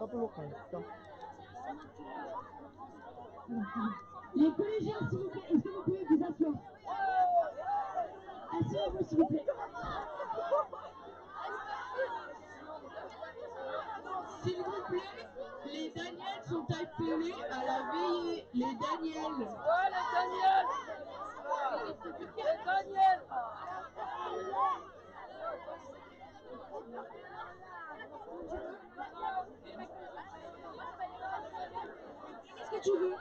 un peu lourd quand même. Tiens. Les collégiens, s'il vous plaît, est-ce que vous pouvez vous asseoir? Asseyez-vous, s'il vous plaît. S'il vous plaît, les Daniels sont appelés à la veillée. Les Daniels. Ouais, les Daniels. Les Daniels. Qu'est-ce que tu veux?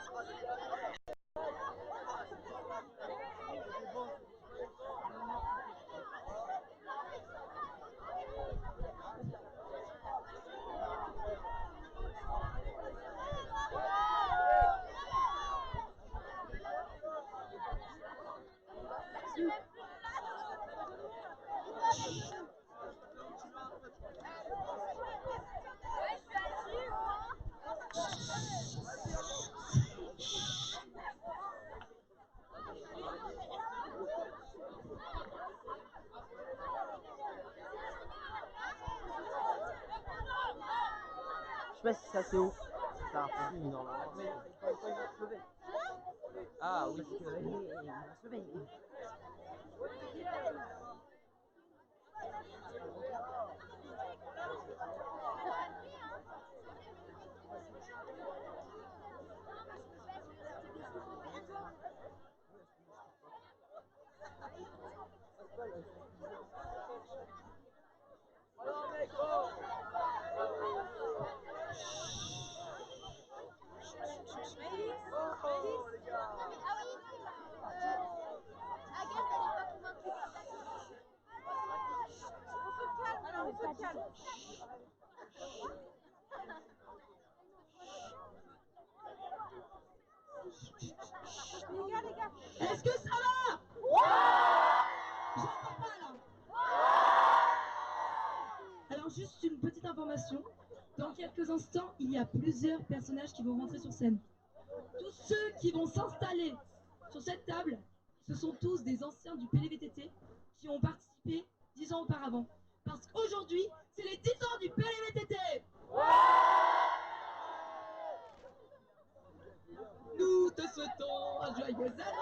Je sais pas si ça c'est haut. Ça a normalement. Mais quand ils vont se lever. Ah oui, c'est que ils vont se lever. Alors, mec, oh. Oh, les gars. Ah oui, Agathe, elle est pas convaincue. On se calme, alors on se calme. Les gars. Est-ce que ça va? J'entends pas là. Alors juste une petite information. Dans quelques instants, il y a plusieurs personnages qui vont rentrer sur scène. Tous ceux qui vont s'installer sur cette table, ce sont tous des anciens du PLVTT qui ont participé 10 ans auparavant. Parce qu'aujourd'hui, c'est les 10 ans du PLVTT. Nous te souhaitons un joyeux anniversaire.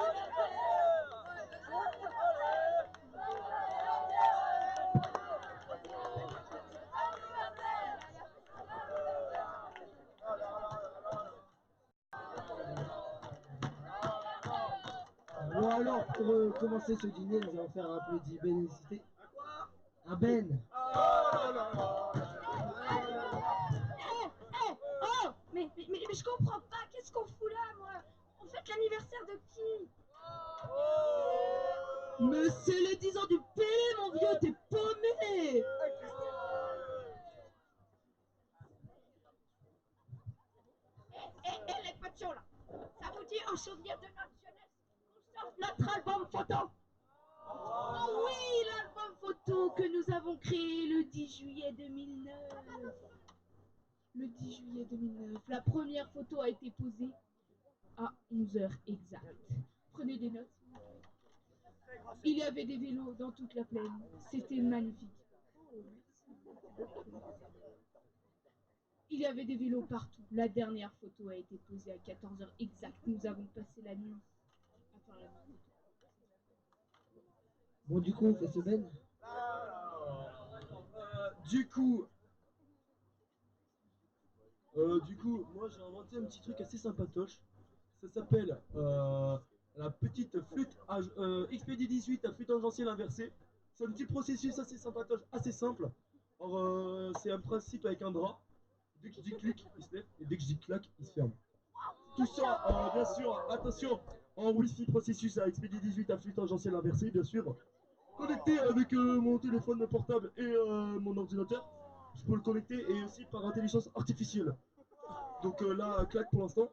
Bon alors, pour commencer ce dîner, nous allons faire un applaudi bénédicité. Un ben. Oh, mais je comprends pas, qu'est-ce qu'on fout là, moi? On fête l'anniversaire de qui? Mais c'est les 10 ans du PL, mon vieux, t'es paumé. Et les potions là, ça vous dit en souvenir de notre jeunesse qu'on sorte notre album photo? Oh oui, l'album photo que nous avons créé le 10 juillet 2009. Le 10 juillet 2009, la première photo a été posée à 11h exact. Prenez des notes. Il y avait des vélos dans toute la plaine. C'était magnifique. Il y avait des vélos partout. La dernière photo a été posée à 14h exact. Nous avons passé la nuit à faire la nuit. Bon, du coup, on fait ce ben. Du coup, moi j'ai inventé un petit truc assez sympatoche. Ça s'appelle la petite flûte Expédie 18 à flûte tangentielle inversée. C'est un petit processus assez sympatoche, assez simple. Alors, c'est un principe avec un drap. Dès que je dis clic, il se lève, et dès que je dis clac, il se ferme. Tout ça, bien sûr, attention, en Wi-Fi processus à Expédie 18 à flûte tangentielle inversée, bien sûr. Connecté avec mon téléphone portable et mon ordinateur. Je peux le connecter et aussi par intelligence artificielle. Donc là, claque pour l'instant.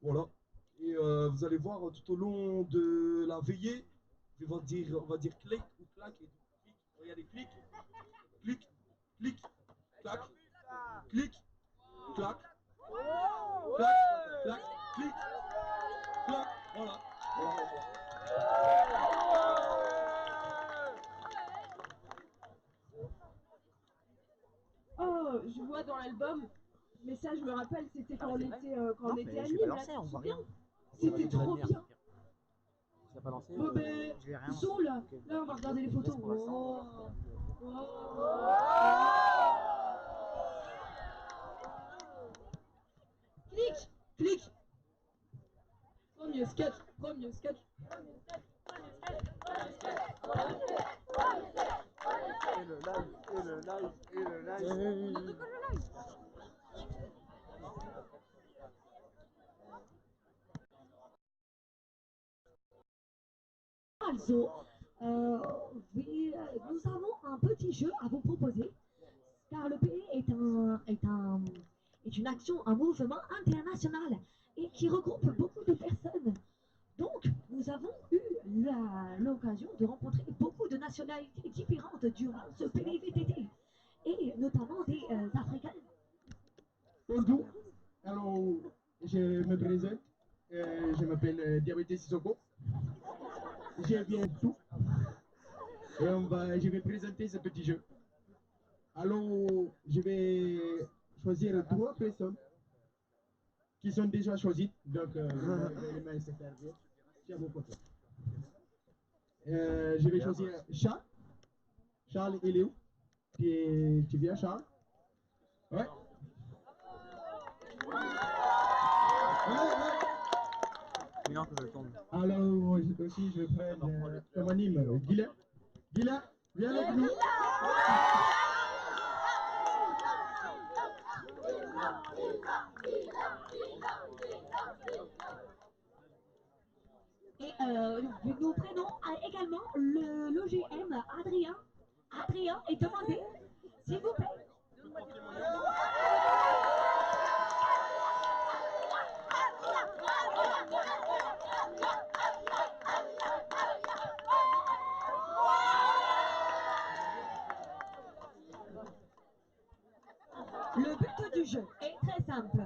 Voilà. Et vous allez voir tout au long de la veillée, on va dire clic ou clac et clic. Regardez, clic, clic, clic, clac, clic, clac, clac, clac, clic, clac. Voilà. Oh, je vois dans l'album ça, je me rappelle, c'était quand on c'est était, vrai. quand on Non, était mais à je vais Nîmes, pas là, lancer, tu on te voit souviens? rien. C'était trop bien. Tu l'as pas lancé Bon ben, je vais rien Zo, lancer. là, Ok. là, on va regarder les photos. Laisse pour l'instant. Oh. Oh. Clique, clique. Premier sketch, premier sketch. Et le live, et le live, et le live. Also, nous avons un petit jeu à vous proposer, car le PE est une action, un mouvement international et qui regroupe beaucoup de personnes. Donc, nous avons eu l'occasion de rencontrer beaucoup de nationalités différentes durant ce PVTT, et notamment des Africains. Bonjour, alors je me présente, je m'appelle Diabetes Sissoko. Je viens tout. Et je vais présenter ce petit jeu. Alors, je vais choisir 3 personnes qui sont déjà choisies. Donc, les mains se servir. Tiens, mon côté. Je vais choisir Charles. Charles, il est où? Tu viens, Charles? Ouais. Maintenant que je tourne. Alors, aussi, je vais prendre comme anime Guilain. Guilain, viens avec nous. Et nous prenons également l'OGM Adrien. Adrien est demandé, s'il vous plaît. Le but du jeu est très simple.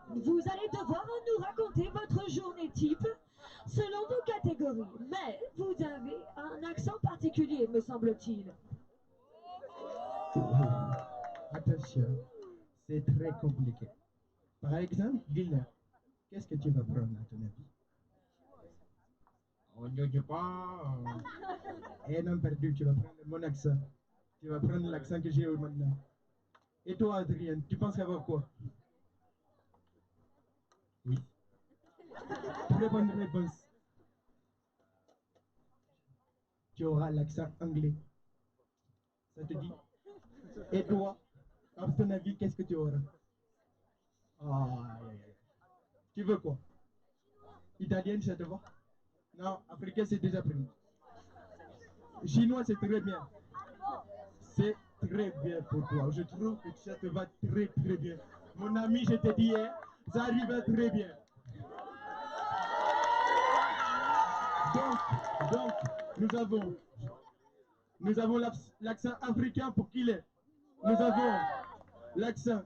Vous allez devoir nous raconter votre journée type selon vos catégories. Mais vous avez un accent particulier, me semble-t-il. Attention, c'est très compliqué. Par exemple, Guilain, qu'est-ce que tu vas prendre à ton avis? On ne dit pas. Eh non, perdu, tu vas prendre mon accent. Tu vas prendre l'accent que j'ai maintenant. Et toi, Adrien, tu penses avoir quoi? Oui. Très bonne réponse. Tu auras l'accent anglais. Ça te dit? Et toi, à ton avis, qu'est-ce que tu auras? Tu veux quoi? Italienne, ça te va? Non, africain, c'est déjà pris. Chinois, c'est très bien. C'est très bien pour toi. Je trouve que ça te va très très bien. Mon ami, je te dis, hein, ça arrive très bien. Donc, nous avons l'accent africain pour qu'il est. Nous avons l'accent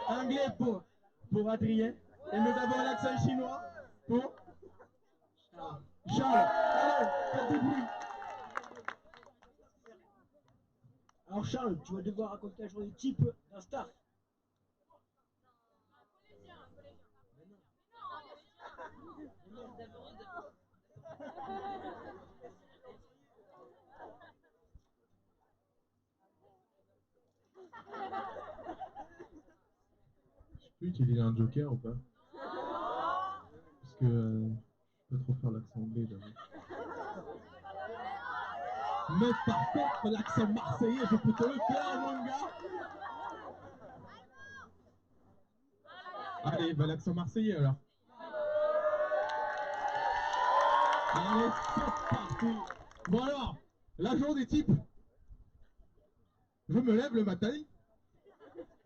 anglais pour Adrien. Et nous avons l'accent chinois pour Charles. Allez, faites du bruit. Alors Charles, tu vas devoir raconter la journée type d'un star. Je peux utiliser un joker ou pas? Parce que je peux trop faire l'accent anglais, j'avoue. Mais par contre, l'accent marseillais, je peux te le faire, mon gars. Allez, bah l'accent marseillais alors. Allez, c'est parti. Bon alors, la journée type. Je me lève le matin,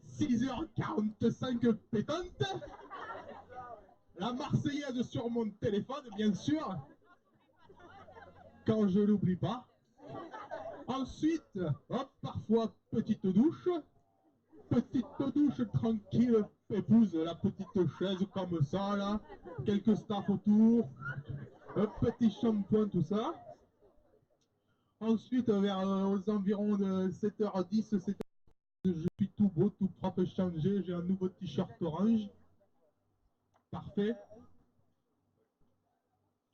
6h45 pétante. La Marseillaise sur mon téléphone, bien sûr. Quand je l'oublie pas. Ensuite, hop, parfois petite douche tranquille, épouse la petite chaise comme ça là, quelques staffs autour, un petit shampoing, tout ça. Ensuite, vers aux environs de 7h10, 7h Je suis tout beau, tout propre, changé. J'ai un nouveau t-shirt orange. Parfait.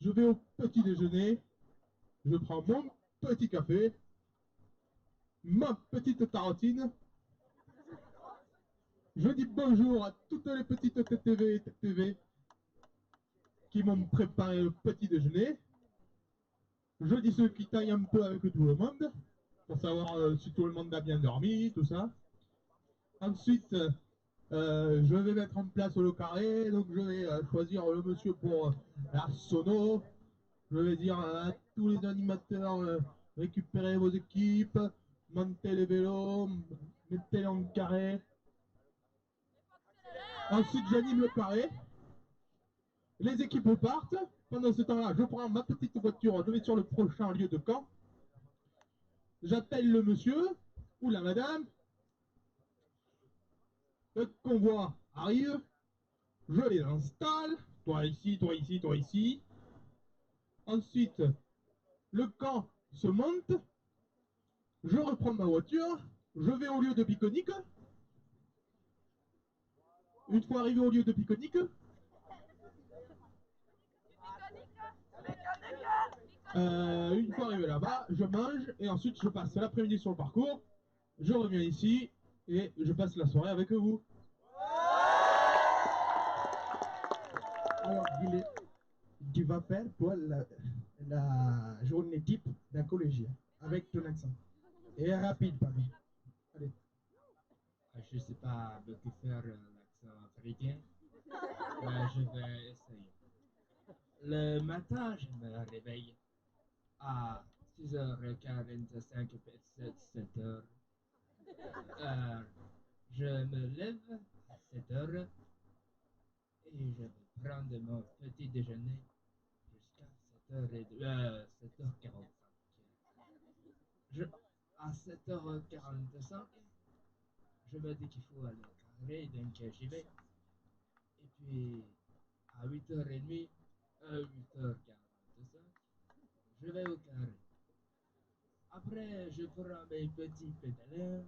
Je vais au petit déjeuner. Je prends mon petit café. Ma petite tarotine. Je dis bonjour à toutes les petites TTV et TTV qui m'ont préparé le petit déjeuner. Je dis ceux qui taillent un peu avec tout le monde pour savoir si tout le monde a bien dormi, tout ça. Ensuite, je vais mettre en place le carré, donc je vais choisir le monsieur pour la sono. Je vais dire à tous les animateurs, récupérez vos équipes, montez les vélos, mettez-les en carré. Ensuite, j'anime le carré. Les équipes partent. Pendant ce temps-là, je prends ma petite voiture, je vais sur le prochain lieu de camp. J'appelle le monsieur ou la madame. Le convoi arrive. Je les installe. Toi ici, toi ici, toi ici. Ensuite, le camp se monte. Je reprends ma voiture. Je vais au lieu de pique-nique. Une fois arrivé au lieu de pique-nique, une fois arrivé là-bas, je mange et ensuite je passe l'après-midi sur le parcours. Je reviens ici et je passe la soirée avec vous. Alors, Guillet, tu vas faire toi la journée type d'un collégien avec ton accent. Et rapide, pardon. Allez. Je sais pas beaucoup faire l'accent africain, mais je vais essayer. Le matin, je me réveille à 6h45, 7h. Je me lève à 7h et je vais prendre mon petit déjeuner jusqu'à 7h45. À 7h45, je me dis qu'il faut aller au carré, donc j'y vais. Et puis, à 8h30, 8h45, je vais au carré. Après, je prends mes petits pédaleurs,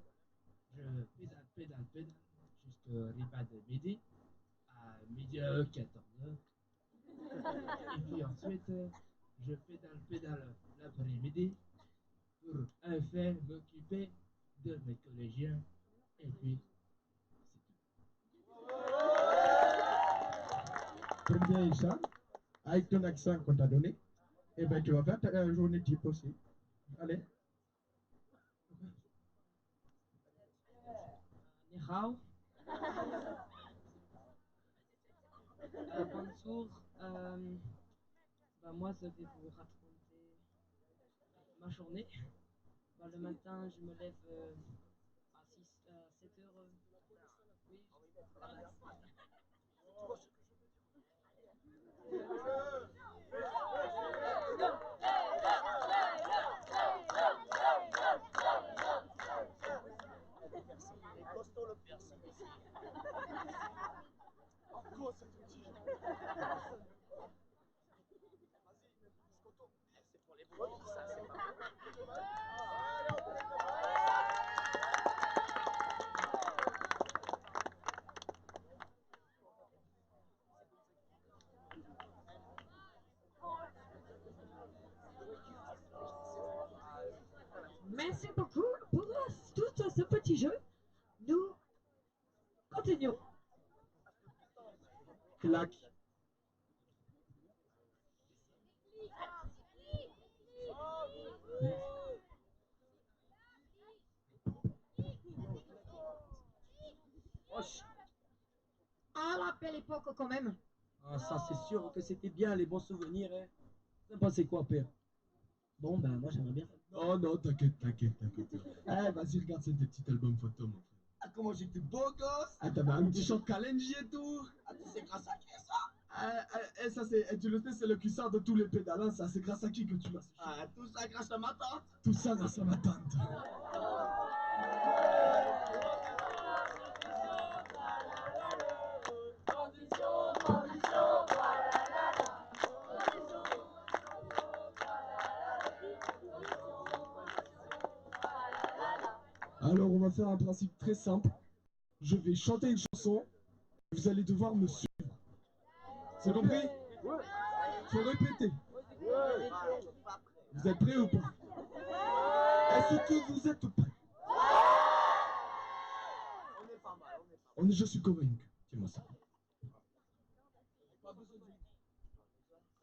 je pédale jusqu'au repas de midi, à midi 14h. Et puis ensuite, je pédale l'après-midi pour enfin m'occuper de mes collégiens. Et puis, Très bien, Issa. Avec ton accent qu'on t'a donné, eh ben, tu vas faire ta journée type aussi. Allez. Ni hao. Bonjour. Moi, je vais vous raconter ma journée. Le matin, je me lève à 7 heures. Oui. Costaud le persil ici. En gros, c'est tout petit. Vas-y, Scoto. C'est pour les brebis, ça, c'est pas Merci beaucoup pour tout ce petit jeu. Nous continuons. Clac. À la belle époque quand même. Ah, ça, c'est sûr que c'était bien, les bons souvenirs. Hein. T'as passé quoi, père? Bon, ben, moi, j'aimerais bien. Oh non, t'inquiète. Eh, vas-y, regarde ce petit album photo, mon frère. Ah, comment j'étais beau gosse! Ah, t'avais un petit chant Kalenji et tout. Ah, c'est grâce à qui ça? Ça, tu le sais, c'est le cuissard de tous les pédalins, ça. C'est grâce à qui que tu m'as. Ah, tout ça grâce à ma tante! Tout ça grâce à ma tante. Alors, on va faire un principe très simple. Je vais chanter une chanson. Vous allez devoir me suivre. C'est compris? Faut répéter. Vous êtes prêts ou pas? Est-ce que vous êtes prêts? Je suis convaincu. Dis-moi ça.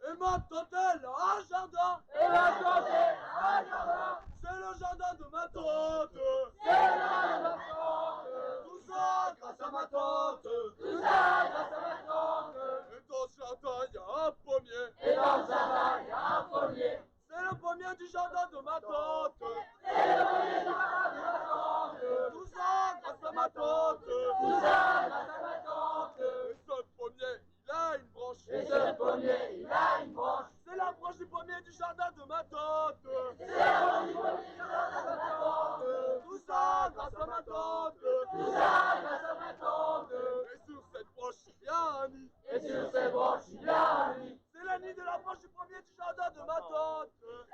Et maintenant-elle un jardin. Et maintenant-elle un jardin. C'est le jardin de ma tante. C'est le jardin de ma tante. Tout ça grâce à ma tante. Tout ça grâce à ma tante. Et dans ce jardin, il y a un pommier. Et dans le jardin, il y a un pommier. C'est le pommier du jardin de ma tante. C'est le pommier du jardin de ma tante. Tout ça grâce à ma tante. Tout ça grâce à ma tante. Et ce pommier, il a une branche. Et ce pommier, il a une branche. C'est la branche du pommier du jardin de ma tante. C'est la branche du pommier du jardin de ma tante. Tout ça grâce à ma tante. Tout ça grâce à ma tante. Et sur cette branche, il y a un nid. Et sur cette branche, il y a un nid. C'est le nid de la branche du pommier du jardin de ma tante.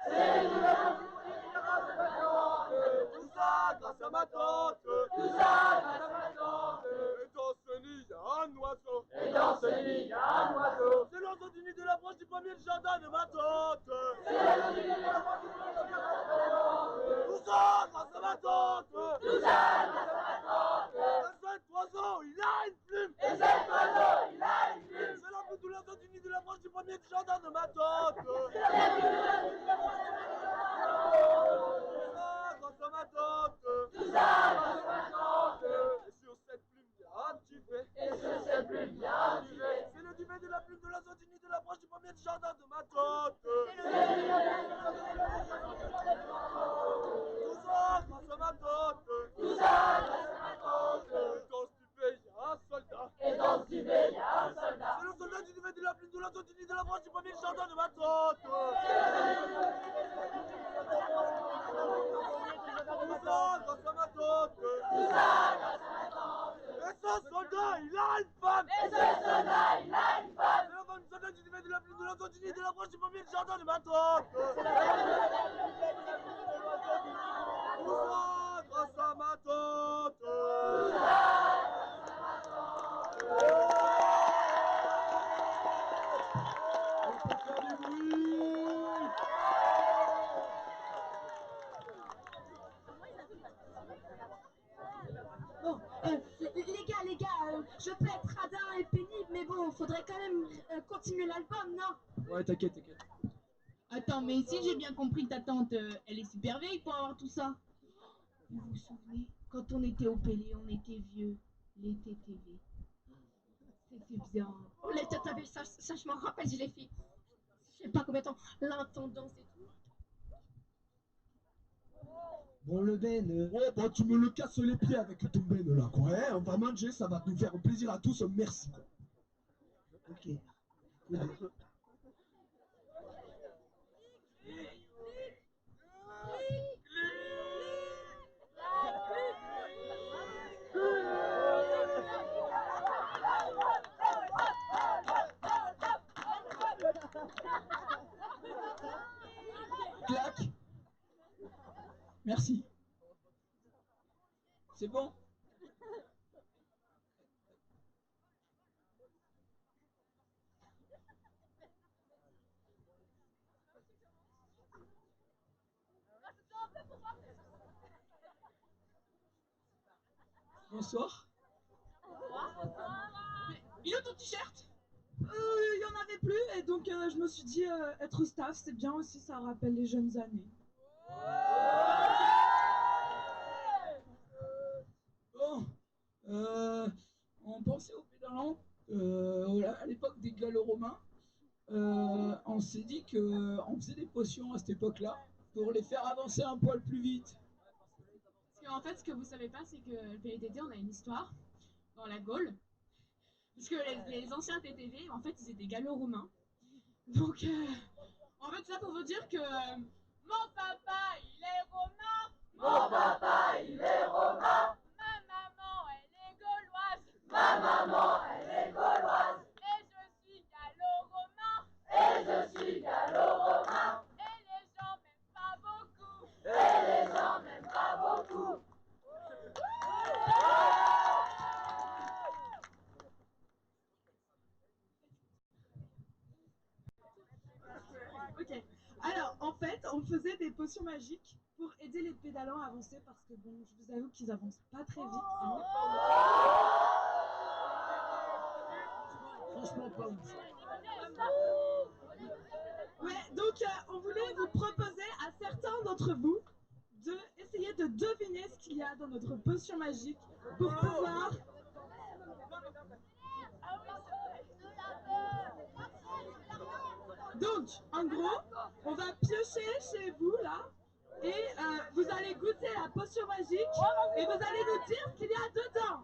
C'est le nid de la branche du pommier du jardin de ma tante. Tout ça grâce à ma tante. Tout ça grâce à ma tante. Et dans ce nid, il y a un oiseau. Et dans ce nid, il y a un oiseau. C'est l'oiseau du nid de la branche du pommier du jardin de ma tante. C'est l'oiseau du nid de la branche du pommier du jardin de ma tante. Tout ça grâce à ma tante. Tout ça grâce à ma tante. Et cet oiseau, il a une plume. Et cet oiseau, il a une plume. C'est la plume de l'oiseau du nid de la branche du pommier du jardin de ma tante. C'est la plume de l'oiseau du nid de la branche du pommier du jardin de ma tante. Tout ça grâce à ma tante. Tout ça grâce à ma tante. Et sur cette plume, il y a un duvet. Et sur cette plume, il y a un duvet. C'est le duvet de la plume de l'oiseau du nid de la branche du pommier du jardin de ma tante. C'est le duvet de la plume de l'oiseau du nid de la branche du pommier du jardin de ma tante. Tout ça grâce à ma tante. Tout ça grâce à ma tante. Et dans ce duvet, il y a un soldat. Et dans ce duvet, il y a un soldat. C'est le soldat du duvet de la plume de l'oiseau du nid de la branche du pommier du jardin de ma tante. Tout ça grâce à ma tante. Tout ça grâce à ma tante. Et ce soldat, il a une femme. Et ce soldat, il a une femme. C'est la femme du soldat du duvet de la plume de l'oiseau du nid de la branche du pommier du jardin de ma tante. Tout ça grâce à ma tante. On peut faire du bruit. Bon, les gars, je peux être radin et pénible, mais bon, faudrait quand même continuer l'album, non? Ouais, t'inquiète, t'inquiète. Attends, mais si j'ai bien compris, ta tante, elle est super vieille pour avoir tout ça. Vous vous souvenez, quand on était au Pélé, on était vieux, les TTV. C'était bien. Oh, les TTV, ça je m'en rappelle, je l'ai fait. Je sais pas combien de temps. L'intendance et tout. Bon, le Ben. Ouais, bon, tu me le casses les pieds avec ton Ben là, quoi. Ouais, on va manger, ça va nous faire plaisir à tous. Merci, quoi. Ok. Clac. Merci. C'est bon? Bonsoir. Il est ton t-shirt? Il y en avait plus, et donc je me suis dit, être staff, c'est bien aussi, ça rappelle les jeunes années. Bon, on pensait au pédalant, à l'époque des gallo-romains, on s'est dit qu'on faisait des potions à cette époque-là pour les faire avancer un poil plus vite. Parce qu'en fait, ce que vous savez pas, c'est que le PLTT, on a une histoire dans la Gaule. Parce que les anciens TTV, en fait, ils étaient gallo-romains. Donc, en fait, ça pour vous dire que mon papa, il est romain. Mon papa, il est romain. Ma maman, elle est gauloise. Ma maman, elle est gauloise. Et je suis gallo-romain. Et je suis gallo-romain. Et les gens m'aiment pas beaucoup. Et les gens m'aiment pas beaucoup. Ok. Alors, en fait, on faisait des potions magiques pour aider les pédalants à avancer parce que, bon, je vous avoue qu'ils avancent pas très vite. Franchement, pas ouf. Ouais, donc on voulait vous proposer à certains d'entre vous de essayer de deviner ce qu'il y a dans notre potion magique pour pouvoir... Donc, en gros, on va piocher chez vous, là, et vous allez goûter la potion magique, et vous allez nous dire ce qu'il y a dedans.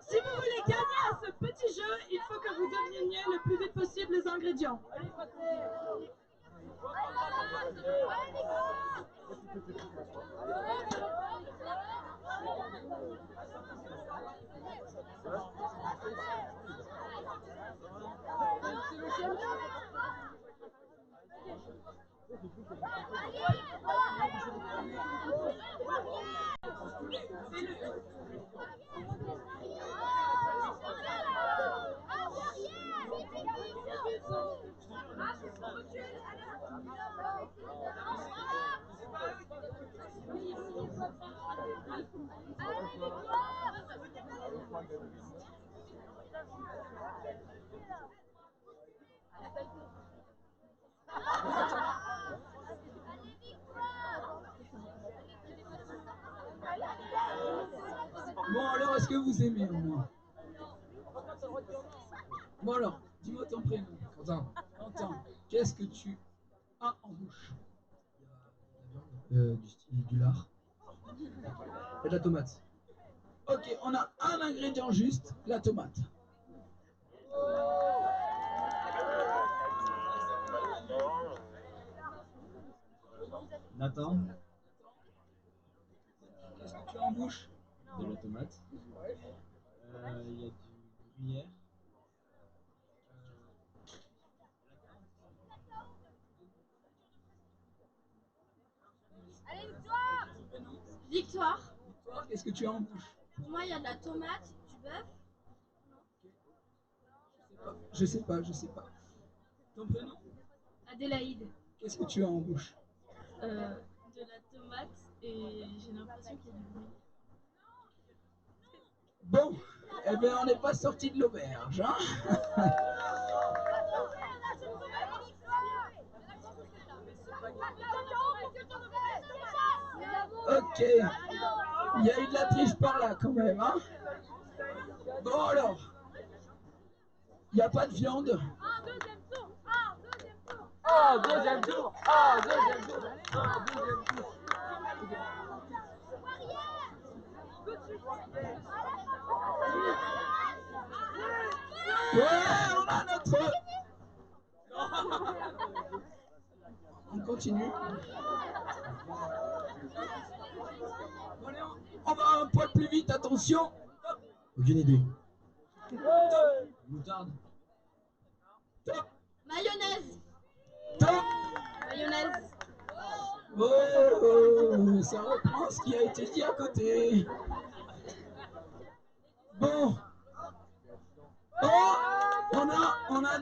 Si vous voulez gagner à ce petit jeu, il faut que vous deviniez le plus vite possible les ingrédients. Bon alors, est-ce que vous aimez au moins? Bon alors, dis-moi ton prénom. Quentin. Quentin, qu'est-ce que tu as en bouche? Du lard. Et de la tomate. Ok, on a un ingrédient juste, la tomate. Nathan. Qu'est-ce que tu as en bouche? De la tomate. Il y a du gruyère. Allez, Victoire! Victoire. Victoire, qu'est-ce que tu as en bouche? Pour moi, il y a de la tomate, du bœuf. Je sais pas. Ton prénom? Adélaïde. Qu'est-ce que tu as en bouche? De la tomate et j'ai l'impression qu'il y a du bruit. Bon, eh bien on n'est pas sorti de l'auberge, hein? Ok, il y a eu de la triche par là quand même, hein? Bon alors, il n'y a pas de viande. Deuxième tour. Ouais, on a notre... On continue. Allez, on va un poil plus vite, attention. Aucune idée. Moutarde. Top. Mayonnaise. Top. Mayonnaise. Oh, ça reprend ce qui a été dit à côté. Bon. Oh, on a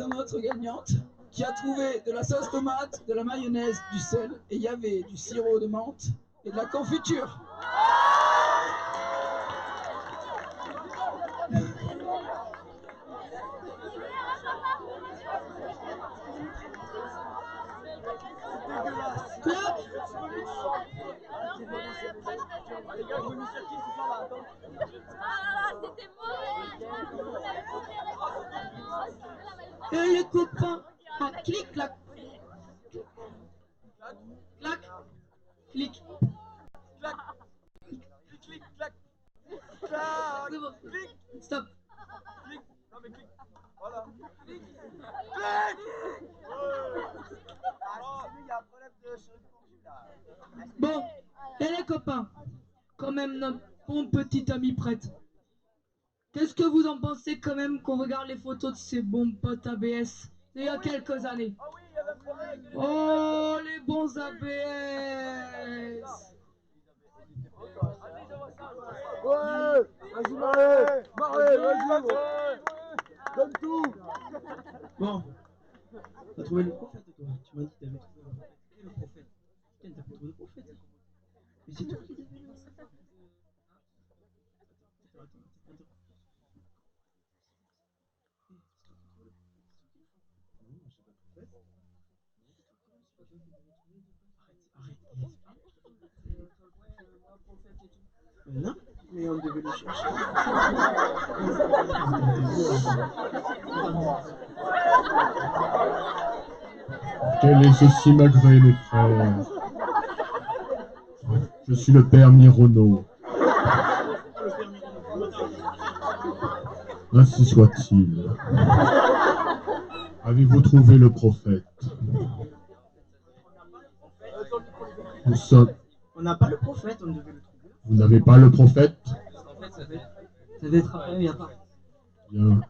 notre gagnante qui a trouvé de la sauce tomate, de la mayonnaise, du sel, et il y avait du sirop de menthe et de la confiture. Les gars, vous me sur qui ce soir là? Attends. C'était mauvais. Et les copains, clic, clac. Clac, clic. Clac. Jacques. bon. Clique. Stop. Clique. Non mais clique. Voilà. Clique. Clique. Alors, il y a un problème de chirurgie là. Bon, et les copains, quand même notre bon petit ami prêtre. Qu'est-ce que vous en pensez quand même qu'on regarde les photos de ces bons potes ABS d'il y a quelques années? Oh, les bons ABS! Ouais, vas-y Marais, vas-y, donne tout. Bon, t'as trouvé le prophète toi? Tu m'as dit que t'avais trouvé le prophète. Et le prophète? Putain, t'as pas trouvé le prophète? Mais c'est toi qui devais le savoir. Attends. Non, mais on devait le chercher. Quel est ceci malgré mes frères? Je suis le père Mirono. Ainsi soit-il. Avez-vous trouvé le prophète? Nous sommes... On n'a pas le prophète, on devait le trouver. Vous n'avez pas le prophète? En fait, ça fait travailler, il n'y a pas. Bien.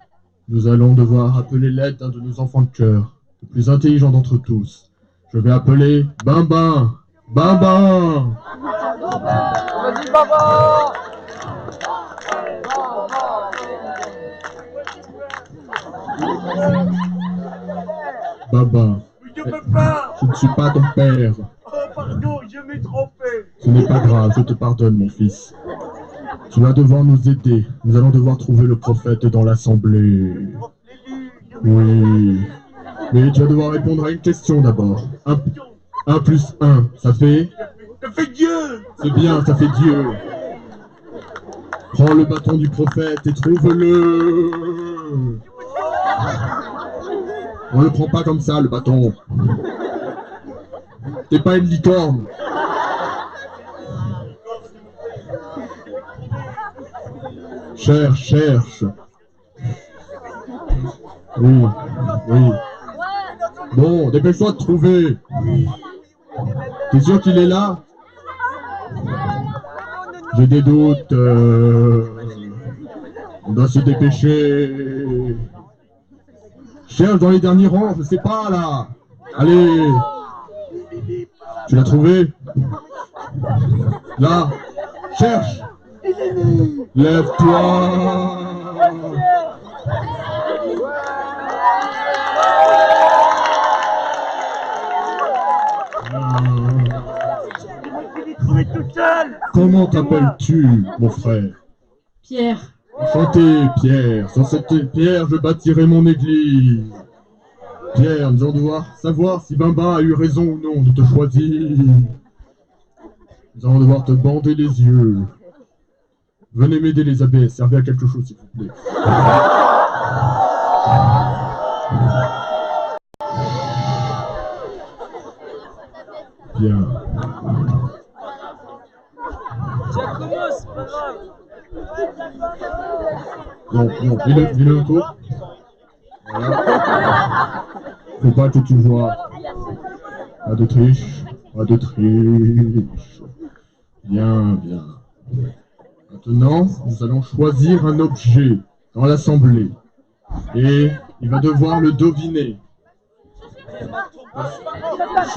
Nous allons devoir appeler l'aide d'un de nos enfants de cœur, le plus intelligent d'entre tous. Je vais appeler Bambin. Bambin! Vas-y, Baba. Baba, Je peux pas. je ne suis pas ton père. Oh, pardon, je m'ai trompé. Ce n'est pas grave, je te pardonne, mon fils. Tu vas devoir nous aider. Nous allons devoir trouver le prophète dans l'assemblée. Oui. Mais tu vas devoir répondre à une question d'abord. 1 plus 1, ça fait? Ça fait Dieu. C'est bien, ça fait Dieu. Prends le bâton du prophète et trouve-le. On ne le prend pas comme ça, le bâton. T'es pas une licorne. Cherche. Oui. Bon, dépêche-toi de trouver. T'es sûr qu'il est là? J'ai des doutes. On doit se dépêcher. Cherche dans les derniers rangs, je sais pas là. Allez. Tu l'as trouvé? Là. Cherche. Lève-toi. Comment t'appelles-tu, mon frère? Pierre. Enchanté, Pierre. Sur cette pierre, je bâtirai mon église. Pierre, nous allons devoir savoir si Bimba a eu raison ou non de te choisir. Nous allons devoir te bander les yeux. Venez m'aider les abbés, servez à quelque chose s'il vous plaît. Bien. Giacomo, c'est pas grave. Bon, dis-le autour. Voilà. Faut pas que tu vois. Pas de triche. Bien. Maintenant, nous allons choisir un objet dans l'assemblée. Et il va devoir le deviner.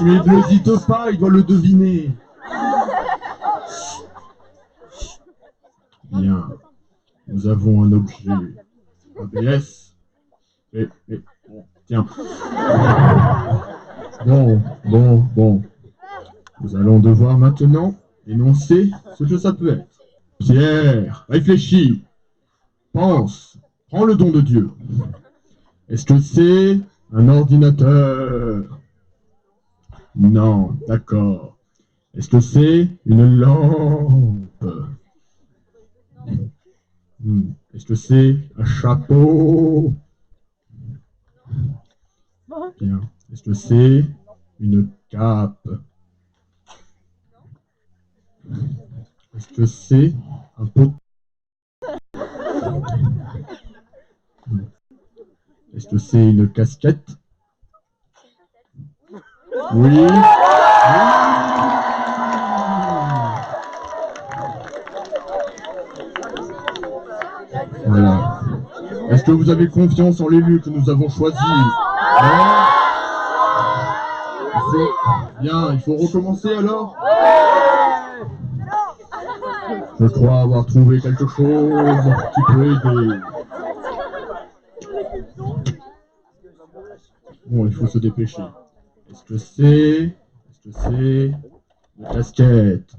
Mais ne le dites pas, il doit le deviner. Bien. Nous avons un objet. ABS. Tiens. Bon. Nous allons devoir maintenant énoncer ce que ça peut être. Pierre, réfléchis. Pense. Prends le don de Dieu. Est-ce que c'est un ordinateur? Non, d'accord. Est-ce que c'est une lampe? Est-ce que c'est un chapeau? Bien. Est-ce que c'est une cape? Est-ce que c'est un pot? Est-ce que c'est une casquette? Oui. Voilà. Est-ce que vous avez confiance en l'élu que nous avons choisi? Bien, il faut recommencer alors? Je crois avoir trouvé quelque chose qui peut aider. Bon, il faut se dépêcher. Est-ce que c'est une casquette?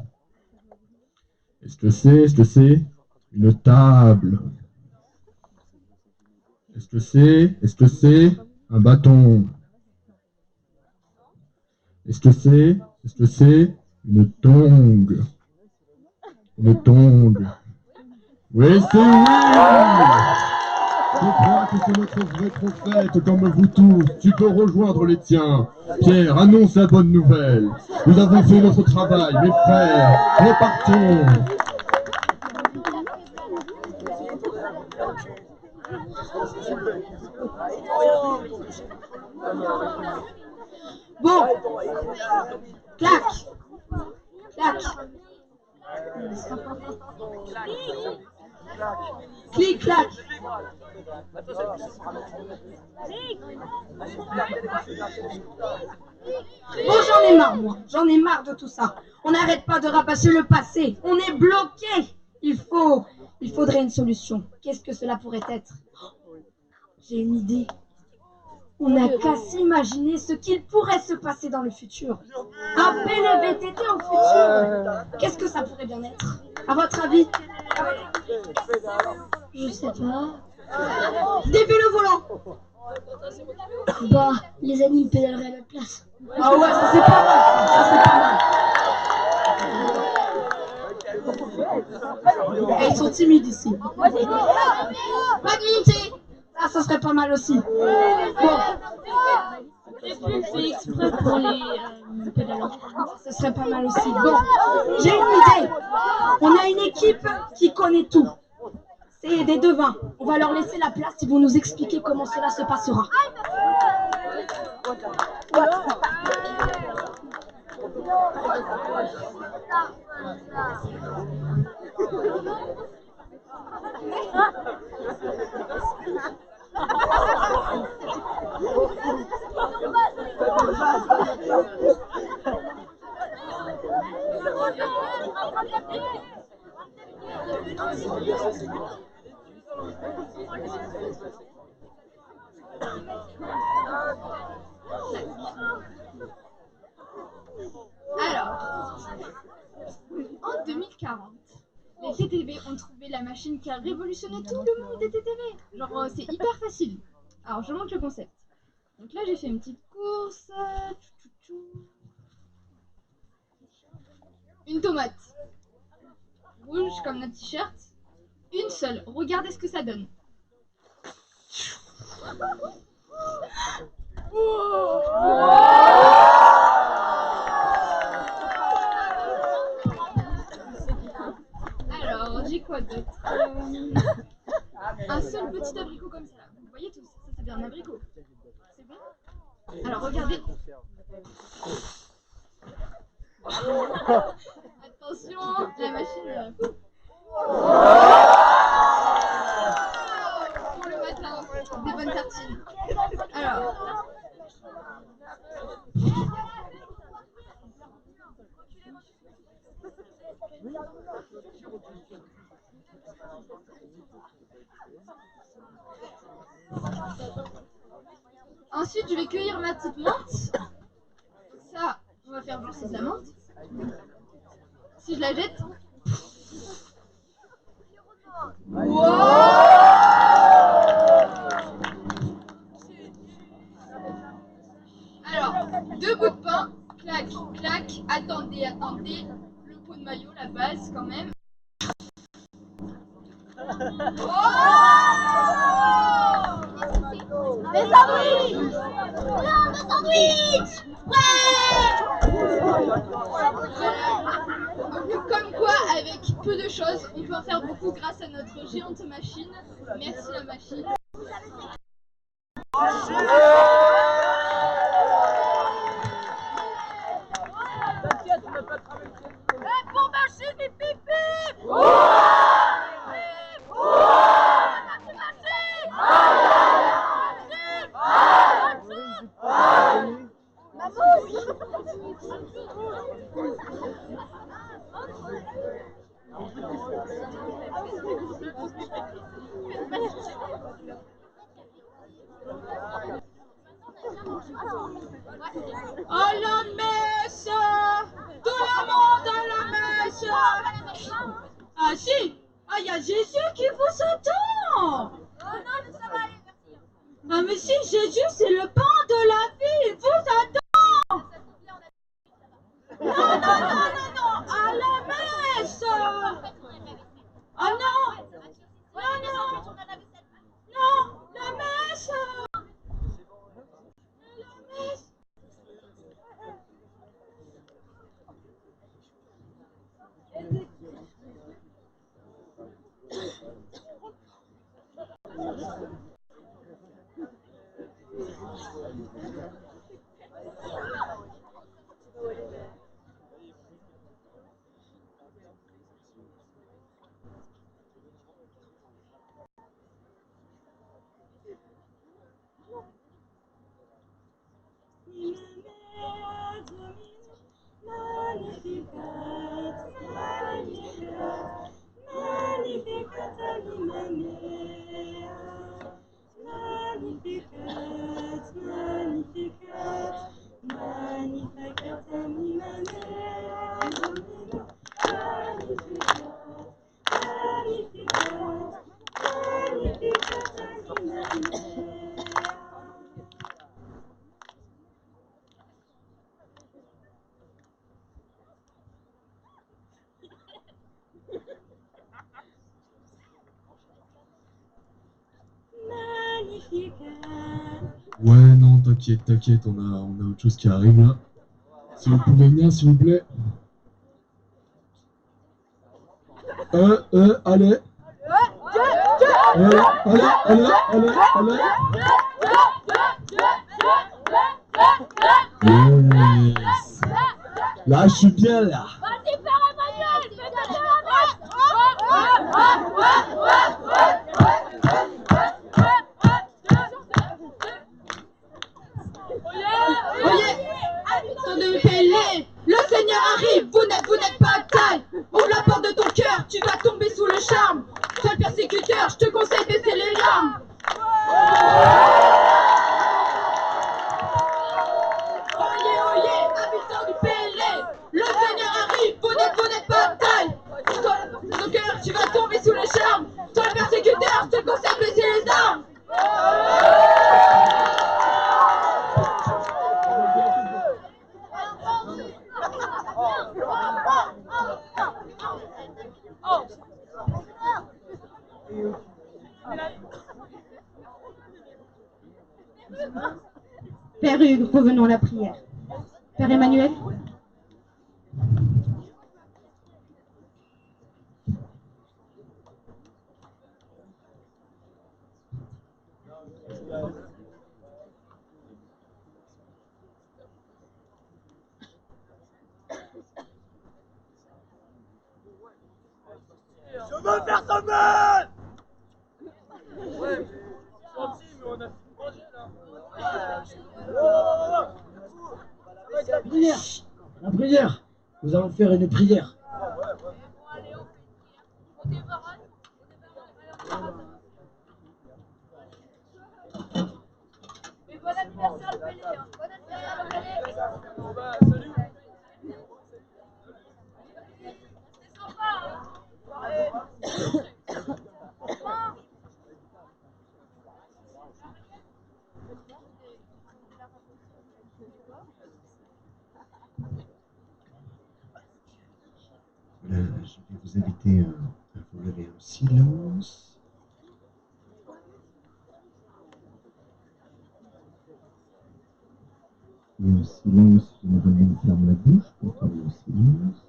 Est-ce que c'est une table? Est-ce que c'est un bâton? Est-ce que c'est une tongue? Une tongue. Oui, c'est oui! Je crois que c'est notre vrai prophète, comme vous tous. Tu peux rejoindre les tiens. Pierre, annonce la bonne nouvelle. Nous avons fait notre travail, mes frères. Repartons. Bon, clac, clac, clic, clac. Bon, j'en ai marre, moi. J'en ai marre de tout ça. On n'arrête pas de rabâcher le passé. On est bloqué. Il faudrait une solution. Qu'est-ce que cela pourrait être? J'ai une idée. On n'a qu'à s'imaginer ce qu'il pourrait se passer dans le futur. Un PLVTT au futur. Qu'est-ce que ça pourrait bien être? À votre avis? Je sais pas. Des vélos volants. Bah, les amis pédaleraient à la place. Ah ouais, ça c'est pas mal. Ça c'est pas mal. Et ils sont timides ici. Pas de montée. Ça serait pas mal aussi. Bon. Fait exprès pour les pédaleurs. Ce serait pas mal aussi. Bon, j'ai une idée. On a une équipe qui connaît tout. C'est des devins. On va leur laisser la place. Ils vont nous expliquer comment cela se passera. Alors, en 2040, les TTV ont trouvé la machine qui a révolutionné tout le monde des TTV. Genre, c'est hyper facile. Alors, je montre le concept. Donc là, j'ai fait une petite course. Une tomate. Rouge comme notre t-shirt. Une seule. Regardez ce que ça donne. Alors, j'ai quoi d'autre? Un seul petit abricot comme ça. Vous voyez tout ça, c'est bien un abricot. C'est bon? Alors, regardez. Attention, la machine. Pour le matin, des bonnes tartines. Alors. Ensuite, je vais cueillir ma petite menthe. Ça, on va faire pousser de la menthe. Si je la jette. Wow! Alors, 2 bouts de pain. Clac, clac. Attendez, attendez. Le pot de maillot, la base quand même. Oh! Des sandwichs! Non, des sandwichs! Ouais! Comme quoi, avec peu de choses, on peut en faire beaucoup grâce à notre géante machine. Merci la machine. T'inquiète, on n'a pas traversé. Pour marcher, bip bip bip. À la messe! Tout le monde à la messe! Ah si! Ah, il y a Jésus qui vous attend! Ah mais si, Jésus c'est le pain de la vie, il vous attend! Non, non, non, non, non! À la messe! Ah non! Non, non! Non! La messe! La messe! Ouais, non, t'inquiète, t'inquiète, on a autre chose qui arrive là. Si vous pouvez venir, s'il vous plaît. Allez. Allez. Yes. Là, je suis bien là. Vas-y, Père Emmanuel, fais-toi de de Pélé, le Seigneur arrive, vous n'êtes pas de taille. Ouvre la porte de ton cœur, tu vas tomber sous le charme. Sois le persécuteur, je te conseille de baisser les larmes. Oyez, habitants du Pélé, le Seigneur arrive, vous n'êtes pas de taille. Sois la porte de ton cœur, tu vas tomber sous le charme. Sois le persécuteur, je te conseille de baisser les armes. Père Hugues, revenons à la prière. Père Emmanuel. Je veux faire semaine. Ouais, gentil, mais on a fait le projet là. La prière. La prière. Nous allons faire une prière. Et bon anniversaire le Pélé, hein. Bon anniversaire le Pélé. Salut. C'est sympa, hein. Voilà, je vais vous inviter à vous lever en silence. Et en silence, vous me donnez une ferme la bouche pour faire le silence.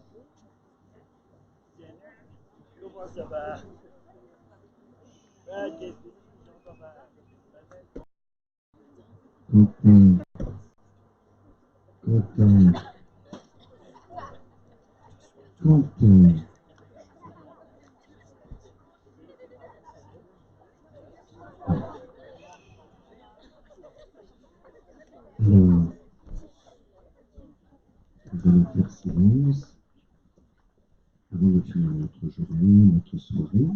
Comment ça va? Ah, qu'est-ce que Quentin, Quentin, Quentin. Alors, nous allons faire silence avant de finir notre journée, notre soirée.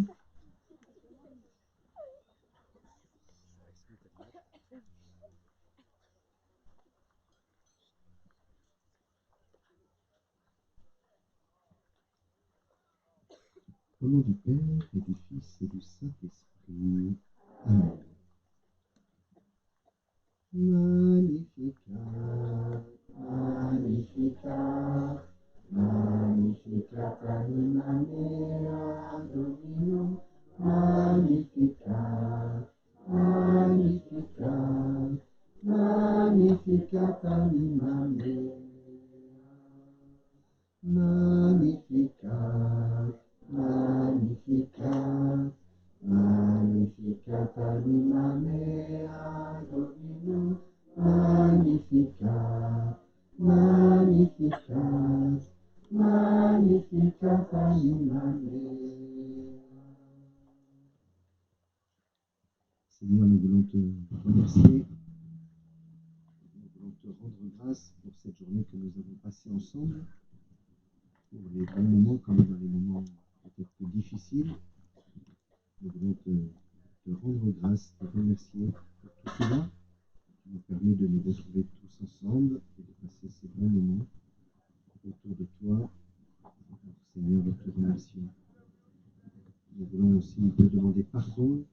Au nom du Père et du Fils et du Saint-Esprit. Amen. Magnificat, Magnificat, Magnificat anima mea Dominum, Magnificat, Magnificat, Magnificat anima mea, Magnificat, Magnificat, Magnificat anima mea Dominum, Magnificat, Magnificat, Magnificat anima mea. Seigneur, nous voulons te remercier, nous voulons te rendre grâce pour cette journée que nous avons passée ensemble, pour les bons moments comme dans les moments peut-être plus difficiles. Nous voulons te rendre grâce, te remercier pour tout cela qui nous permet de nous retrouver tous ensemble et de passer ces bons moments autour de toi. Alors, Seigneur, nous te remercions. Nous voulons aussi te demander pardon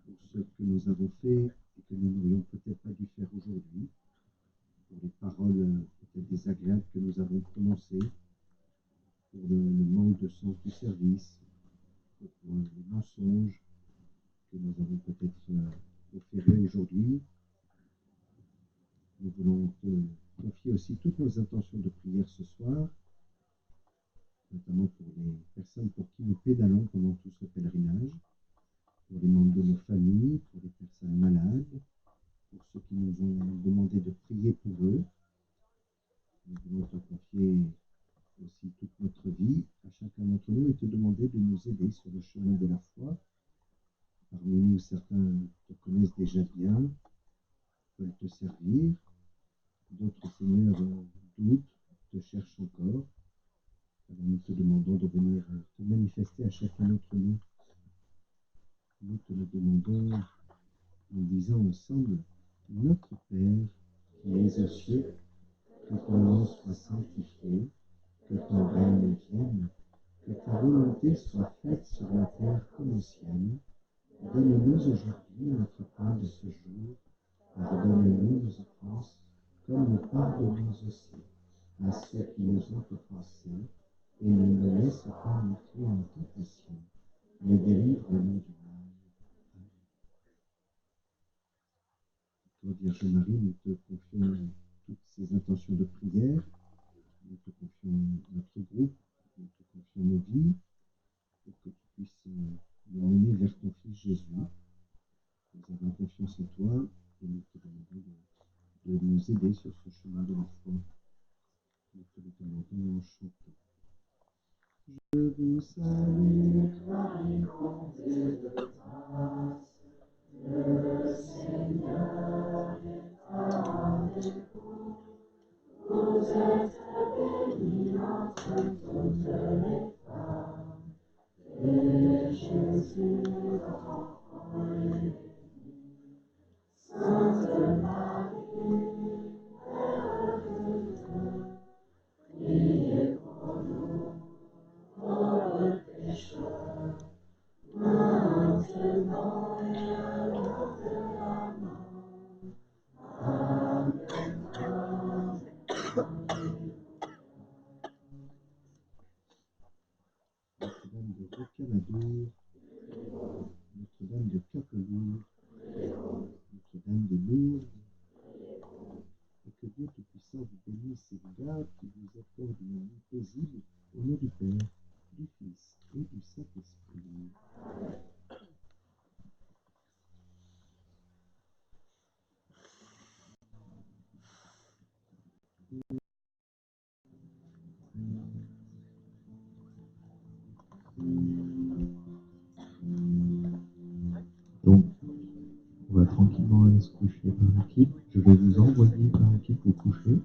pour ce que nous avons fait et que nous n'aurions peut-être pas dû faire aujourd'hui, pour les paroles peut-être désagréables que nous avons prononcées, pour le manque de sens du service, pour les mensonges que nous avons peut-être proférés aujourd'hui. Nous voulons te confier aussi toutes nos intentions de prière ce soir, notamment pour les personnes pour qui nous pédalons pendant tout ce pèlerinage, pour les membres de nos familles, pour les personnes malades, pour ceux qui nous ont demandé de prier pour eux. Nous voulons te confier aussi toute notre vie à chacun d'entre nous et te demander de nous aider sur le chemin de la foi. Parmi nous, certains te connaissent déjà bien, veulent te servir. D'autres, Seigneur, doutent, te cherchent encore. Alors nous te demandons de venir te manifester à chacun d'entre nous. Nous te le demandons en disant ensemble, Notre Père, qui es aux cieux, que ton nom soit sanctifié, que ton règne vienne, que ta volonté soit faite sur la terre comme au ciel. Donne-nous aujourd'hui notre pain de ce jour. Pardonne-nous nos offenses, comme nous pardonnons aussi à ceux qui nous ont offensés, et ne nous laisse pas entrer en tentation, mais délivre-nous du mal. Amen. Toi, Vierge Marie, nous te confions toutes ces intentions de prière, nous te confions notre groupe, nous te confions nos vies, pour que tu puisses nous mener vers ton Fils Jésus. Nous avons confiance en toi, et nous te demandons de nous aider sur ce chemin de la foi. Nous te le demandons en chantant. Je vous salue, Marie, comblée de grâce, le Seigneur est avec vous. Vous êtes bénie entre toutes les femmes, et Jésus, votre enfant, est béni. Sainte Marie, Mère de Dieu, priez pour nous, pauvres pécheurs, maintenant et à l'heure de la mort. Amen. Notre-Dame de Rocamadour, Notre-Dame de Capelour, Notre-Dame de Lourdes, et que Dieu Tout-Puissant vous bénisse et vous garde, qui vous accorde une vie paisible, au nom du Père, du Fils et du Saint-Esprit. Donc, on va tranquillement aller se coucher par équipe. Je vais vous envoyer par équipe vous coucher.